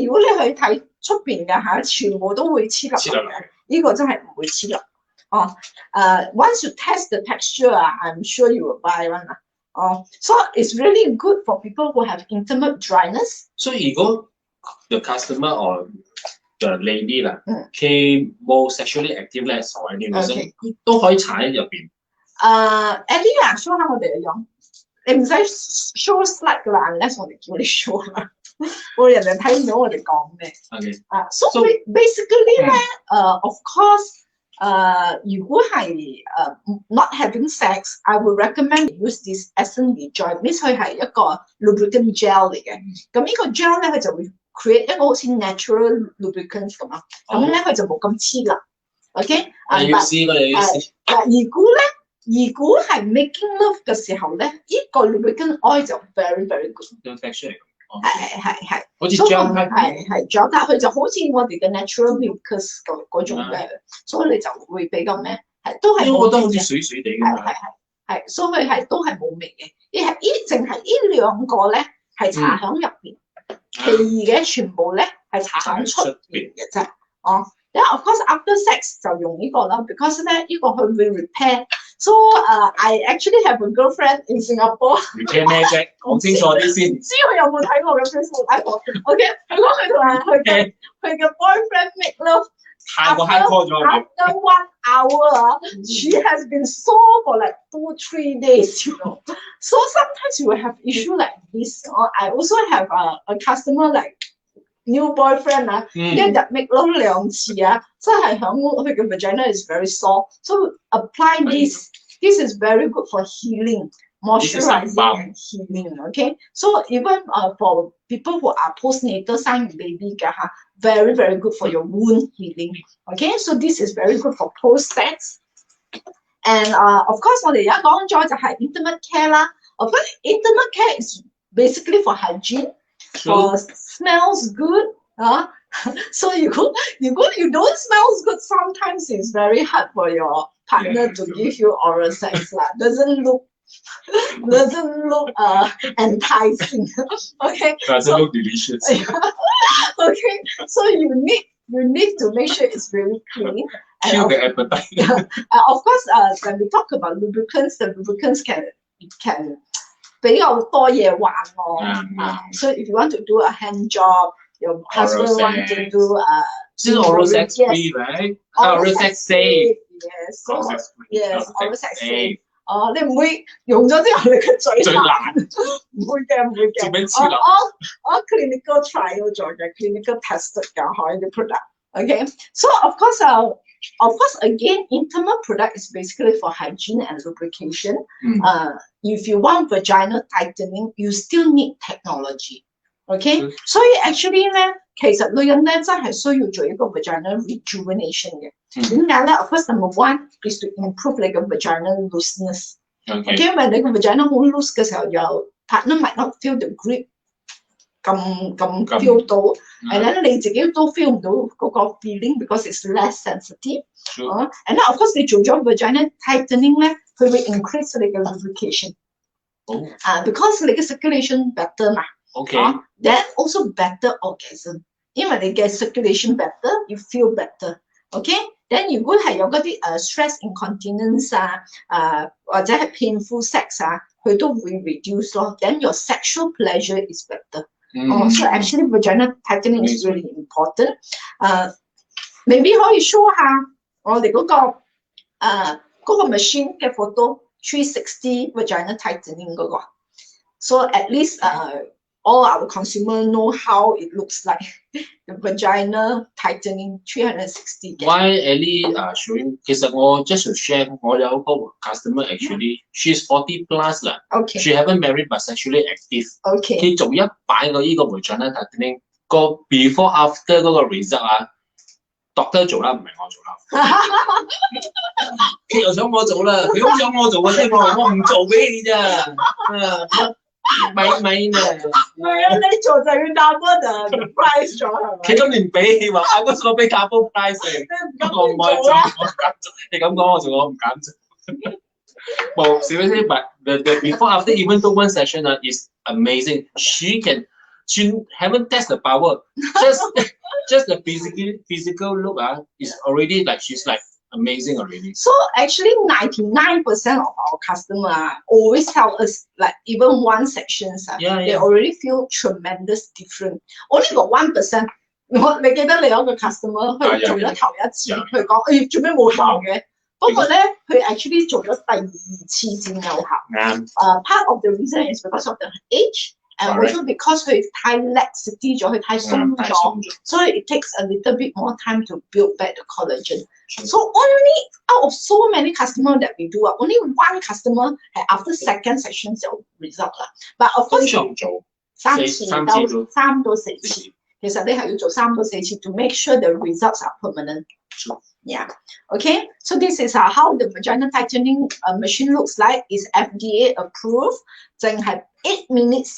如果你去睇出邊嘅全部都會黐粒粒嘅，呢個真係唔會黐粒。Once you test the texture, I'm sure you will buy one. So it's really good for people who have intimate dryness. So 如果 the customer or the lady 啦，佢冇 sexually active 咧，所謂啲女生都可以搽喺入邊。Eddie show 下我哋嘅樣，你唔使 show slide 㗎啦 ，unless 我哋叫你 show 啦，我人哋睇唔到我哋講咩。So basically 咧，of course。如果係not having sex, I would recommend use this Essence Rejoice。Means 佢係一個 lubricant gel 嚟嘅。咁呢個 gel 咧，佢就會 create 一個好似 natural lubricant 咁啊。咁咧佢就冇咁黐啦。OK？你要試㗎，你要試。如果係 making love 嘅時候咧，呢個 lubricant oil 就 very very good。有 texture 嚟㗎。係，好似 gel 係 gel， 但佢就好似我哋嘅 natural mucus 嗰種嘅，所以你就會比較咩？係都係。我覺得好似水水地㗎。係，所以佢都係冇味嘅。淨係呢兩個咧係搽響入邊。氣嘅全部咧係產出嚟嘅啫。哦。Then of course after sex 就用呢個啦 ，because 咧呢個佢會 repair。So I actually have a girlfriend in Singapore。repair 咩啫？講清楚啲先。唔知佢有冇睇我嘅 Facebook live？OK， 佢講佢同佢嘅 boyfriend make love。太過 hardcore 咗。After 1 hour, she has been sore for like 2-3 days, you know. So sometimes you will have issue like this. I also have a customer like new boyfriend 一日 make love 2次真係響佢嘅 vagina is very sore. So apply this. This is very good for healing, moisturizing and healing. Okay. So even for people who are postnatal 生完 baby 嘅very very good for your wound healing. Okay. So this is very good for post sex. And of course 我哋而家講咗就係 intimate care 啦。Of course intimate care is basically for hygiene. Smells good. So you don't smell good, sometimes it's very hard for your partner to give you oral sex. Doesn't look enticing. Okay. Doesn't look delicious. Okay. So you need to make sure it's very clean. Kill the appetite. Of course, when we talk about lubricants, the lubricants can 比較多嘢玩咯。So if you want to do a hand job, your husband want to do still oral sex free, right? Oral sex safe. Yes. Yes, oral sex safe. 你唔會用咗之後你嘅嘴爛？唔會嘅。做咩黐啦？我 clinical trial 做嘅 clinical tested 嘅啲 product。Okay. So of course, again, intimate product is basically for hygiene and lubrication. If you want vaginal tightening, you still need technology. Okay? So actually 咧，其實女人咧真係需要做一個 vaginal rejuvenation 嘅。點解咧 ？Of course, number one is to improve 你嘅 vaginal looseness. Okay? 因為你個 vagina 好 loose 嘅時候，有 partner might not feel the grip 咁 feel 到 ，and then 你自己都 feel 唔到嗰個 feeling because it's less sensitive. And then of course 你做咗 vagina tightening 咧，佢會 increase 你嘅 lubrication. Because 你嘅 circulation better 嘛。Okay. Then also better orgasm， 因為你嘅 circulation better， you feel better。Okay. Then 如果係有嗰啲stress incontinence 或者係 painful sex 佢都會 reduce 咯。Then your sexual pleasure is better. So actually vagina tightening is really important. Maybe 可以 show 下我哋嗰個 machine 嘅 photo 360 vagina tightening 嗰個。So at least all our consumers know how it looks like the vagina tightening 360. Why Ellie showing? 其實我 just to share， 我有個 customer actually she's 40 plus 啦。Okay. She haven't married but sexually active. Okay. 佢做一擺個呢個 vagina tightening 個 before after 嗰個 result doctor 做啦，唔係我做啦。佢又想我做啦，佢好想我做嘅啫，我唔做俾你咋。咪呢？唔係你做就要 double the price 咗係咪？佢今年俾話嗰個俾 double price 我唔可以做，我唔敢做。你咁講我做，我唔敢做。Well, seriously, but the before after even though one session is amazing. She haven't tested the power. Just the physical look is already like she's like amazing already. So actually 99% of our customers always tell us like even one sections they already feel tremendous different. Only got 1%. 你記得你有一個 customer 佢做咗頭一次，佢講做咩冇效嘅？不過咧佢 actually 做咗第二次先有效。Part of the reason is because of the age. And also because 佢太 laxity 咗，佢太鬆咗，所以 it takes a little bit more time to build back the collagen. So only out of so many customers that we do, only one customer after second session 有 result 啦。But of course 做3到4次，其實你係要做3到4次 to make sure the results are permanent. Yeah. Okay. So this is how the vagina tightening machine looks like. It's FDA approved. 淨係8 minutes。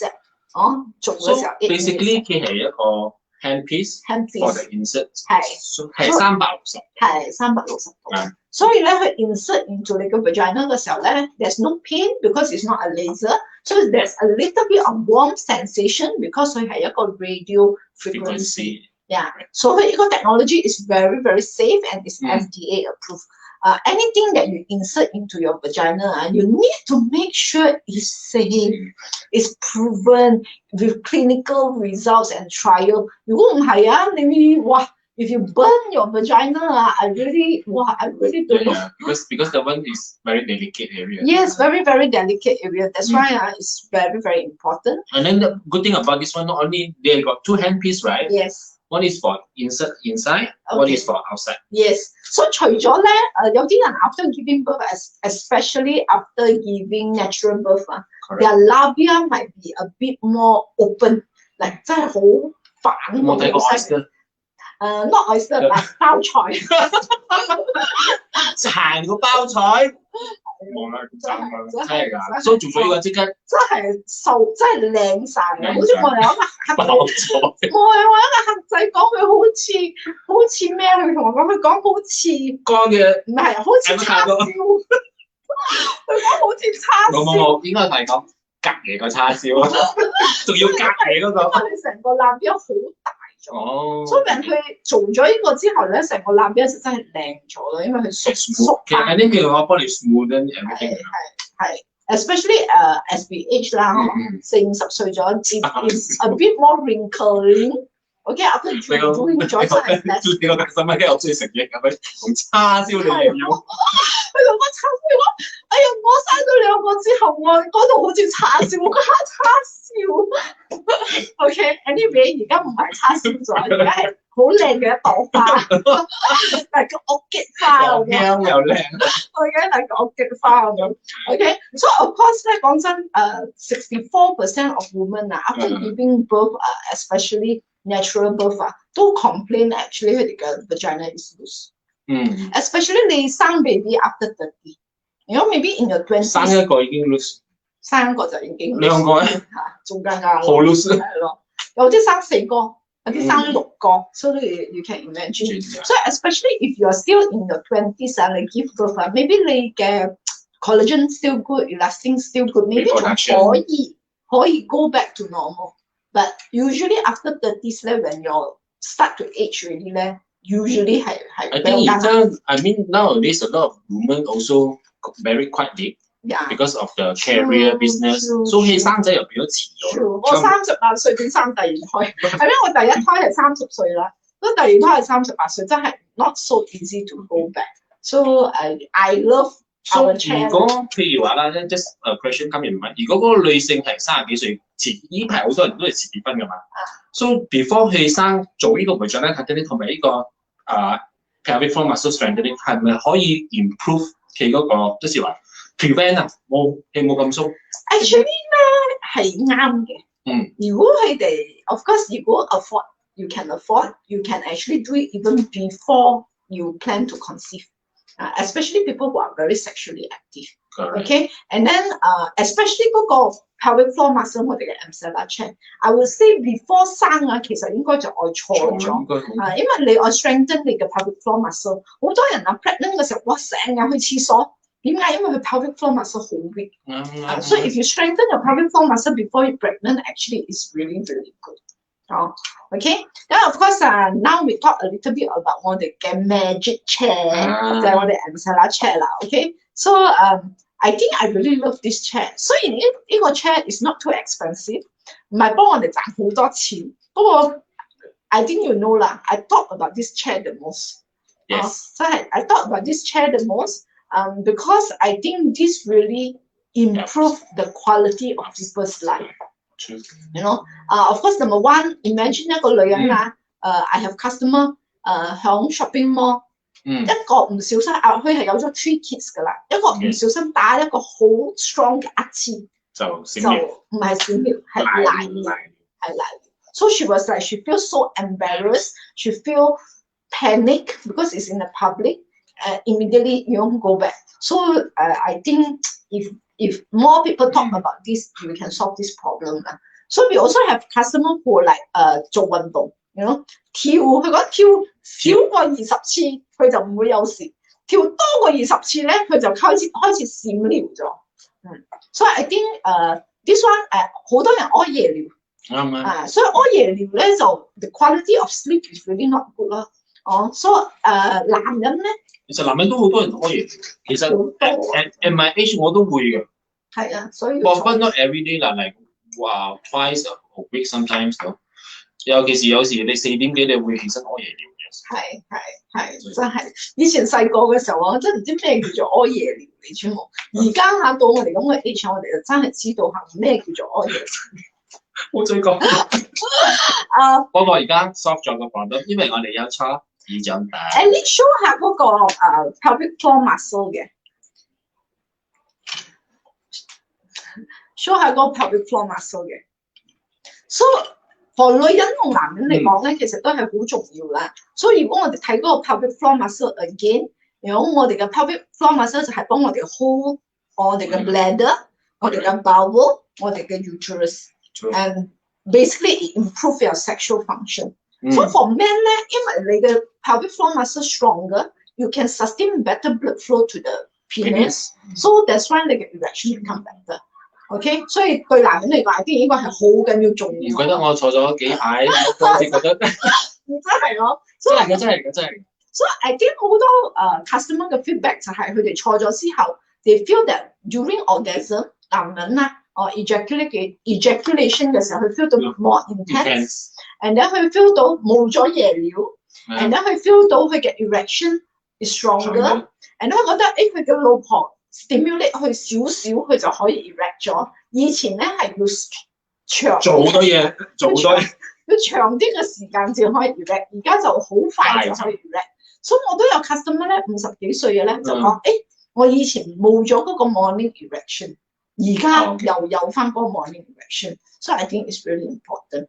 做嘅時候 basically 佢係一個 handpiece for handpiece the insert， 係係360，係360度。所以咧，佢 insert into 你個 vagina 嘅時候咧 ，there's no pain because it's not a laser， so there's a little bit of warm sensation because 佢係一個 radio frequency。Yeah， 所以呢個 technology is very very safe and is FDA approved. Anything that you insert into your vagina, you need to make sure it's safe, it's proven with clinical results and trial. 如果唔係啊，你哇！ If you burn your vagina, I really don't know. Yeah, because the one is very delicate area. Yes, very delicate area. That's why it's very important. And then the good thing about this one, not only they got 2 handpiece, right? Yes. One is for insert inside, one is for outside. Yes. So 除咗咧，有啲人 after giving birth, especially after giving natural birth, their labia might be a bit more open, like 真係好反。冇睇過 oyster。 not oyster， 包菜。行個包菜。冇啦，真係㗎，所以做咗呢個即刻真係瘦，真係靚晒嘅。好似我有一個客仔，我有一個客仔講佢好似咩？佢同我講，佢講好似乾嘅，唔係好似叉燒。佢講好似叉燒。冇，應該係講隔夜個叉燒，仲要隔夜嗰個。佢成個蠟標好大。 哦，所以人佢做咗呢個之後咧，成個蠟筆真係靚咗咯，因為佢縮其實呢啲我幫你 smoothen everything。係 ，especially as we age 啦，40歲咗，is a bit more wrinkling。OK， after doing 咗真係叻。你個細蚊雞我中意食嘢咁樣，同叉燒你又要。佢同我叉燒講：哎呀，我生咗2個之後，我嗰度好似叉燒，我覺得叉燒。OK，anyway， 而家唔係叉燒咗，而家係好靚嘅一朵花，係個屋吉花咁樣。香又靚。OK，係個屋吉花咁樣。OK，so of course 咧，講真，64% of women after giving birth， especially natural birth 都 complain actually 佢哋嘅 vagina is loose。especially 你生 baby after 30，you know maybe in your 20s。生一個已經 loose。生一個就已經 loose。2個咧？仲更加。好 loose。係咯，有啲生4個，有啲生6個，so you can imagine。So especially if you are still in your 20s and you give birth， maybe 你嘅 collagen still good，elastin still good，maybe 仲可以 go back to normal。But usually after 30s 咧 ，when you start to age already 咧 ，usually 係 I think 而家 I mean nowadays a lot of women also very quite big。because of the career business， 所以生仔又變咗遲咗。我38歲點生第2胎？係咩？我第1胎係30歲啦，咁第2胎係38歲，真係 not so easy to go back。So I love our chair。如果譬如話啦 ，just a question come in mind， 如果嗰個女性係30幾歲遲，呢排好多人都係遲結婚㗎嘛。So before 佢生做呢個 vagina cutting 同埋呢個pelvic floor muscle strengthening 係咪可以 improve 佢嗰個即係話？ prevent 啊，冇咁鬆。Actually 咧係啱嘅。如果佢哋 ，of course， 如果 you can afford，you can actually do it even before you plan to conceive. Especially people who are very sexually active. Okay, and then especially 嗰個 pelvic floor muscle 我哋嘅 Emsella chair，I will say before 生其實應該就愛錯咗。因為你愛 strengthen 你嘅 pelvic floor muscle， 好多人pregnant 嘅時候，哇成日去廁所。 點解？因為佢 pelvic floor muscle 好 weak， so if you strengthen your pelvic floor muscle before you're pregnant, actually it's really good. Okay. Then of course, now we talk a little bit about 我哋嘅 magic chair， 就係我哋 Emsella chair 啦。Okay. So I think I really love this chair. 雖然呢個 chair is not too expensive， 唔係幫我哋賺好多錢，不過 I think you know 啦。I thought about this chair the most. Yes. So I thought about this chair the most. Because I think this really improve the quality of people's life. True. You know, of course, number one, imagine 一個女人啦，I have customer， 響 shopping mall， 一個唔小心佢係有咗 3 kids 噶啦，一個唔小心打一個好 strong 嘅一次，就唔係閃尿，係瀨尿。 So she was like, she feels so embarrassed, she feel panic because it's in the public. Immediately you won't go back. So I think if more people talk about this, we can solve this problem. So we also have customers who like 做運動，you know， 佢講跳少過20次，佢就唔會有事；跳多過20次咧，佢就開始閃尿咗。所以I think this one 好多人屙夜尿。啱所以屙夜尿咧就 the quality of sleep is really not good 啦。所以男人咧，其實男人都好多人屙夜尿，其實 at my age 我都會嘅。係啊，所以。But not every day 啦，like twice a week sometimes 咯。尤其是有時你4點幾你會起身屙夜尿嘅。係，真係。以前細個嘅時候我真係唔知咩叫做屙夜尿，你知冇？而家到我哋咁嘅 age， 我哋就真係知道咩叫做屙夜尿。冇再講。不過而家 soft 咗個 problem， 因為我哋有搓耳掌底。你 show 下嗰個pelvic floor muscle 嘅 ，show 下嗰個 pelvic floor muscle 嘅。So for 女人同男人嚟講咧，其實都係好重要啦。所以如果我哋睇嗰個 pelvic floor muscle again， 如果我哋嘅 pelvic floor muscle 就係幫我哋 hold 我哋嘅 bladder、我哋嘅 bowel、我哋嘅 uterus。And basically it improve your sexual function. So for men 咧，因為你嘅 pelvic floor muscle stronger, you can sustain better blood flow to the penis. So that's why 你嘅 erection become better. OK， 所以對男人嚟講，啲應該係好緊要重要。唔覺得我坐咗幾排，我先覺得唔真係咯，真係嘅。所以 I think 好多customer 嘅 feedback 就係佢哋坐咗之後 ，they feel that during orgasm， 男人啊。ejaculation 嘅時候，佢 feel 到 more intense，and then 佢 feel 到冇咗夜尿，and then 佢 feel 到佢嘅 erection is stronger，and then 佢覺得佢嘅老婆 stimulate 佢少少，佢就可以 erect 咗。以前咧係要長做好多嘢，要長啲嘅時間先可以 erect， 而家就好快就可以 erect。所以我都有 customer 咧50幾歲嘅咧就講，我以前冇咗嗰個 morning erection。而家又有翻嗰個 morning erection， so I think it's really important.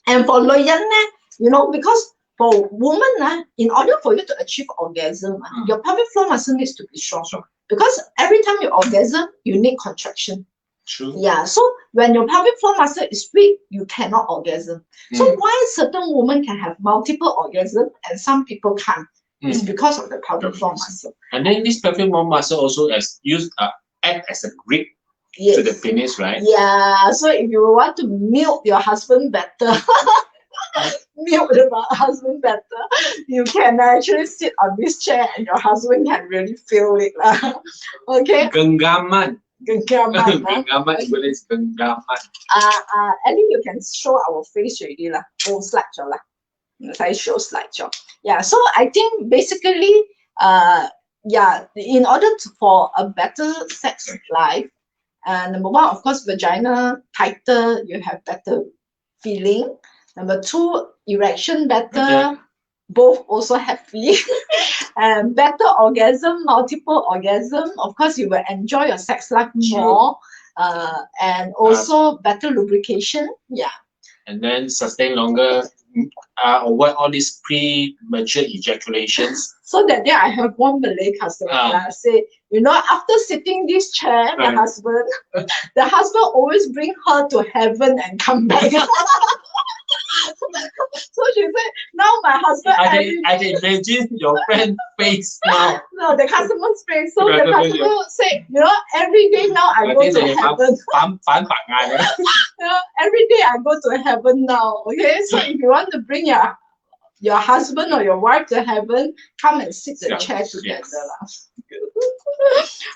And for 女人咧 ，you know, because for women 咧 ，in order for you to achieve orgasm, your pelvic floor muscle needs to be strong. Because every time you orgasm, you need contraction. True. Yeah. So when your pelvic floor muscle is weak, you cannot orgasm. So why certain women can have multiple orgasm and some people can't? It's because of the pelvic floor muscle. And then this pelvic floor muscle also act as a grip. Yes. To the penis, right? Yeah. So if you want to milk your husband better, you can actually sit on this chair and your husband can really feel it. Okay? Genggaman. Ellie, you can show our face already lah. Oh, slide jo lah. I show slide jo. Yeah. So I think basically, in order for a better sex life. Number one, of course, vagina tighter, you have better feeling. Number two, erection better, both also happy. And better orgasm, multiple orgasm. Of course, you will enjoy your sex life more. And also better lubrication. Yeah. And then sustain longer, avoid all these premature ejaculations. So that day I have one Malay customer say, you know, after sitting this chair, the husband always bring her to heaven and come back. So she said, now my husband. I can imagine your friend's face now. No, the customer's face. So the customer said, you know, every day now I go to heaven. You know, every day I go to heaven now. Okay, so if you want to bring your husband or your wife to heaven, come and sit the chair together. Yes.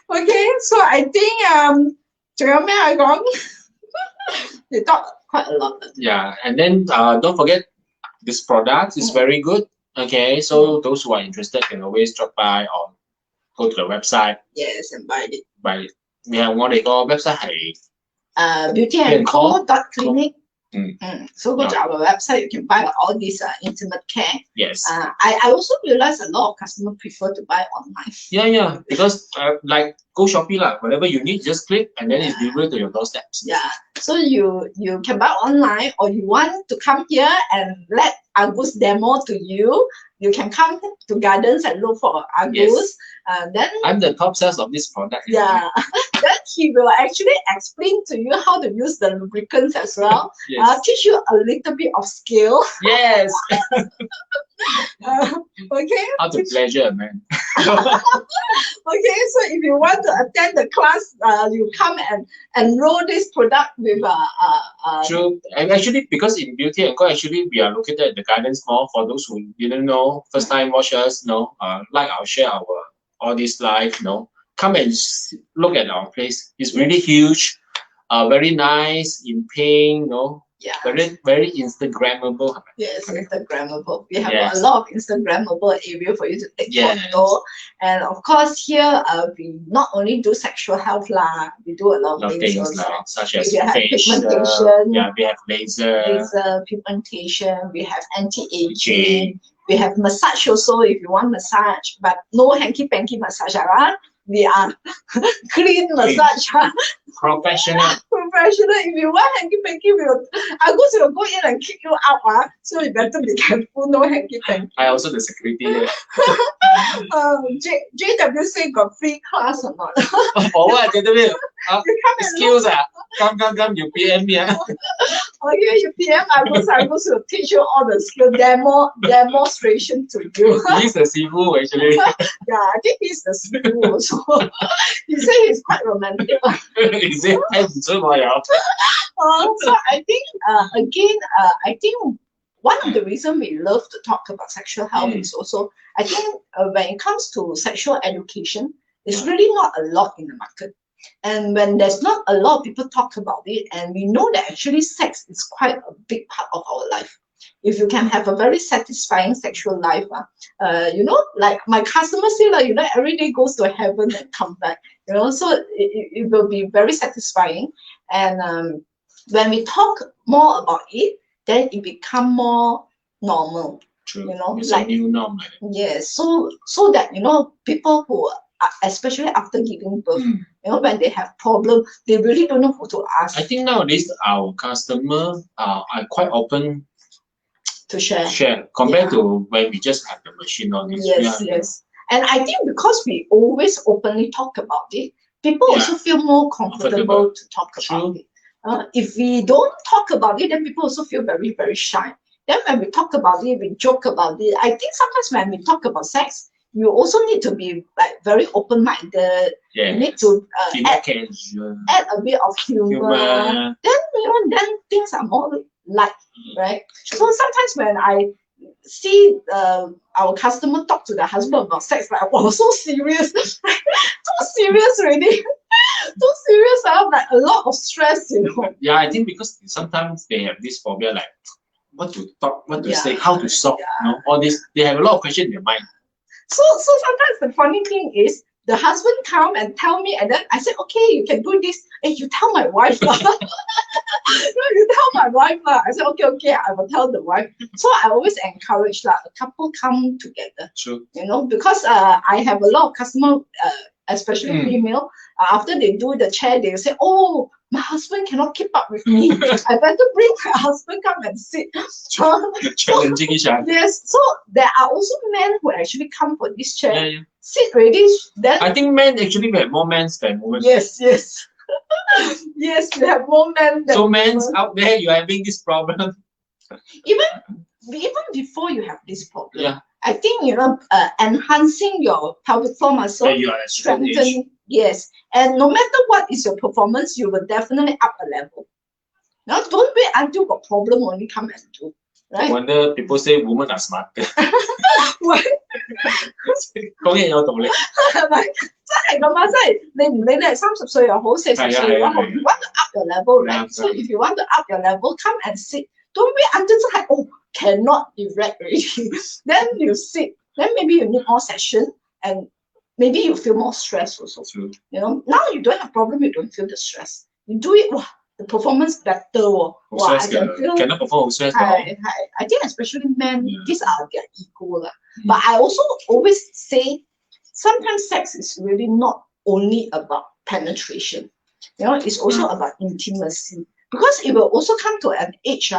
Okay, so I think they talk quite a lot. Yeah, and then don't forget this product is very good. Okay, so those who are interested can always drop by or go to the website. Yes, and buy it. Buy it. 我哋個 website 係beautyandco.clinic. So go to our website, you can buy all this intimate care. Yes. I also realize a lot of customers prefer to buy online. Yeah, because like go Shopee lah. Whatever you need, just click and then it's delivered to your doorstep. Yeah. So you can buy online, or you want to come here and let Agus demo to you. You can come to Gardens and look for Agus. Yes. Then I'm the top sales of this product. Yeah. Then he will actually explain to you how to use the lubricants as well. Yes. Teach you a little bit of skill. Yes. Okay. How to pleasure a man. Okay, so if you want to attend the class, you come and enroll this product with True. And actually, because in Beauty and Co, actually we are located at the Gardens Mall. For those who didn't know, first time watchers, like our share our all this live, come and look at our place. It's really huge, very nice in pink, yeah, very Instagrammable. Yes, Instagrammable. We have a lot of Instagrammable area for you to take photo. And of course, here we not only do sexual health we do a lot of things also. Such as we have facial, pigmentation. Yeah, we have laser Pigmentation. We have anti-aging. We have massage also if you want massage, but no hanky-panky massage. We are clean massage. Professional. If you want hanky-panky, Agus will go in and kick you out. So you better be careful, no hanky-panky. I also the security there. JWC got free class or not? Oh, what? JW? Skills, come, you PM me. Okay, you PM Agus will teach you all the skill demonstration to you. He's the Sifu actually. Yeah, I think he's the Sifu also. He said he's quite romantic. He said, so I think again, I think one of the reasons we love to talk about sexual health is also, I think when it comes to sexual education, it's really not a lot in the market. And when there's not a lot of people talk about it, and we know that actually sex is quite a big part of our life. If you can have a very satisfying sexual life, like my customers say, every day goes to heaven and come back, so it will be very satisfying. And when we talk more about it, then it become more normal. True. It's like a new norm. Yes. So that people who especially after giving birth, when they have problem, they really don't know who to ask. I think nowadays our customers are quite open to share compared to when we just have the machine on this. Yes. And I think because we always openly talk about it, people also feel more comfortable to talk about it. If we don't talk about it, then people also feel very, very shy. Then when we talk about it, we joke about it. I think sometimes when we talk about sex, you also need to be very open-minded. You need to add a bit of humor. Then things are more light, right? So sometimes when I see our customer talk to the husband about sex, wow, so serious, too serious already. Too serious, a lot of stress, Yeah, I think because sometimes they have this phobia, what to talk, what to say, how to solve, all this. They have a lot of questions in their mind. So sometimes the funny thing is, the husband come and tell me, and then I said, okay, you can do this. Hey, you tell my wife. You tell my wife. I said, okay, I will tell the wife. So I always encourage a couple come together. True. Because I have a lot of customers, especially female, after they do the chair, they say, oh, my husband cannot keep up with me. I better bring my husband come and sit. Challenging each other. Yes, so there are also men who actually come for this chair. Sit ready. Then I think men actually have more men than women. Yes. Yes, we have more men than so men out there, you're having this problem. Even before you have this problem, I think enhancing your pelvic floor muscle, strengthening. Yes, and no matter what is your performance, you will definitely up a level. Now, don't wait until got problem only come and do. Right? No wonder people say women are smarter. What? 講嘢有道理。係咪？真係咁啊！即係你唔理你係30歲又好40歲又好 ，you want to up your level, right? So if you want to up your level, come and sit. Don't wait until 真係cannot erect already. Then you sit. Then maybe you need more session and maybe you feel more stress also. True. Now you don't have problem. You don't feel the stress. You do it. Wow, the performance better. Wow, I can feel. Cannot perform stress. I think especially men, these are their ego. But I also always say, sometimes sex is really not only about penetration. You know, it's also about intimacy. Because it will also come to an age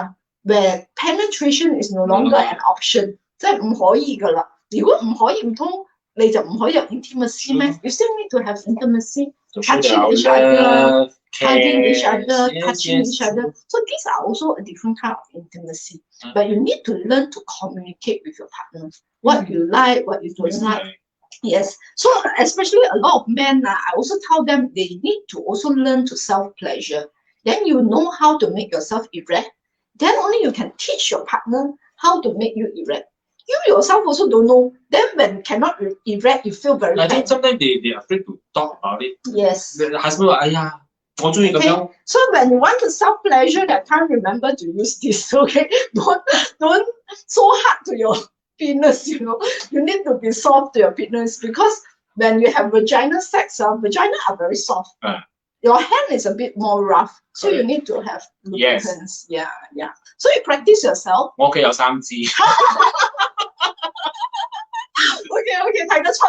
where penetration is no longer an option. 即係唔可以㗎啦。如果唔可以，唔通你就唔可以有 intimacy 咩？ You still need to have intimacy, touching each other, hugging each other, touching each other. So these are also a different kind of intimacy. But you need to learn to communicate with your partner. What you like, what you don't like. Yes. So especially a lot of men, I also tell them they need to also learn to self-pleasure. Then you know how to make yourself erect. Then only you can teach your partner how to make you erect. You yourself also don't know. Then when cannot erect, you feel very bad. I think sometimes they are afraid to talk about it. Yes. The husband will, okay. So when you want to self-pleasure, that time remember to use this, okay? Don't so hard to your penis, you know. You need to be soft to your penis because when you have vaginal sex, vagina are very soft. Your hand is a bit more rough, so you need to have lubricants. Yes. Yeah. So you practice yourself. 我屋企有3支。OK， 睇得出。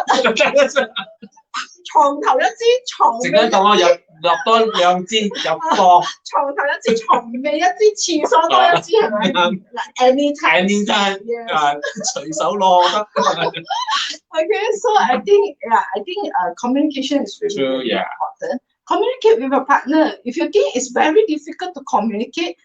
床頭一支，床尾一支。陣間當我落多2支入貨。床頭一支，床尾一支，廁所多一支，係咪？ Anytime. 隨手攞得。Okay, so I think communication is really important. Communicate with your partner. If you think it's very difficult to communicate,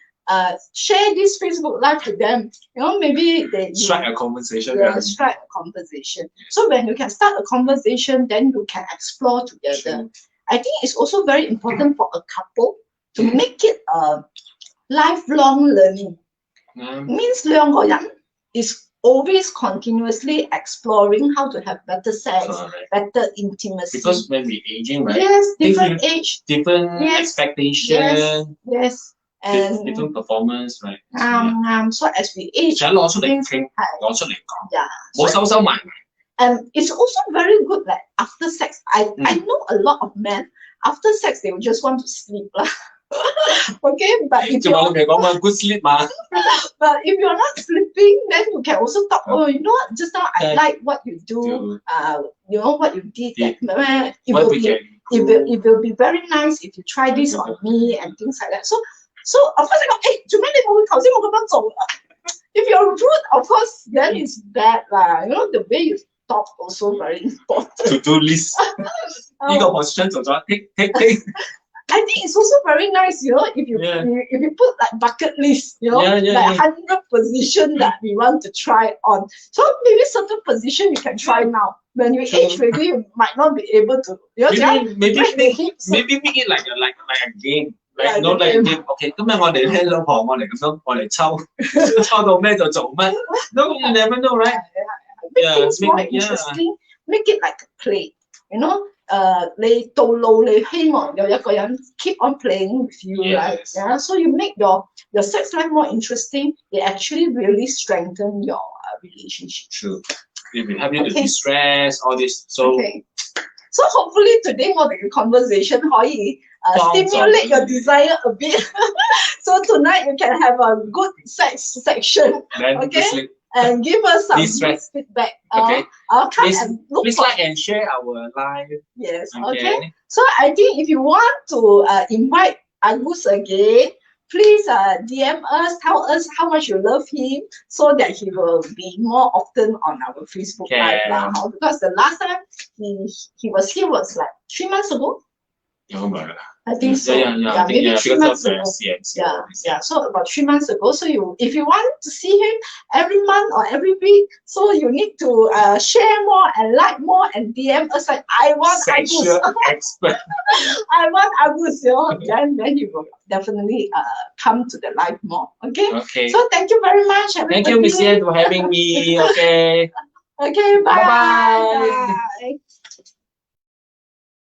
share this Facebook Live to them. You know, maybe they strike a conversation. Strike a conversation. So when you can start a conversation, then you can explore together. I think it's also very important for a couple to make it a lifelong learning. Means 兩個人 is always continuously exploring how to have better sex, better intimacy. Because when we aging, right? Yes, different age, different expectation. Yes. And different performance, right? So as we age, 想攞出嚟傾，攞出嚟講， yeah. 冇收埋。And it's also very good that after sex, I know a lot of men after sex they will just want to sleep lah. Okay, but if you're good sleep 嘛。But if you're not sleeping, then you can also talk. Oh, you know what? Just now I like what you do. You know what you did. It will be very nice if you try this on me and things like that. So of course I go, hey, 做咩你冇頭先我咁樣做啊? If you're rude, of course, then it's bad lah. You know the way you talk also very important. To do list. 呢個 position 做咗 tick. I think it's also very nice, you know, if you put like bucket list, you know, like 100 position that we want to try on. So maybe certain position you can try now. When you age, maybe you might not be able to. You know, maybe make it like a game. Like, you know, like okay, 今日我哋咧老婆，我哋咁樣，我哋抽到咩就做咩。No, you never know, right? Make things more interesting. Make it like a play. You know. 你到老你希望有一個人 keep on playing with you, right? Yeah, so you make your sex life more interesting. It actually really strengthen your relationship. True. It will help you to de-stress all this. So hopefully today 我哋嘅 conversation 可以stimulate your desire a bit. So tonight you can have a good sex section. Okay. And give us some feedback. Okay. I'll come and look. Please like and share our live. Yes. Okay. So I think if you want to invite Agus again, please DM us, tell us how much you love him, so that he will be more often on our Facebook Live now. Because the last time he was here was like 3 months ago. I think so. Yeah, maybe 3 months ago. Yeah. So about 3 months ago. So if you want to see him every month or every week, so you need to share more and like more and DM us like I want Agus. I want Agus. Then you will definitely come to the live more. Okay. So thank you very much. Thank you, Miss Yen, for having me. Okay. Okay. Bye.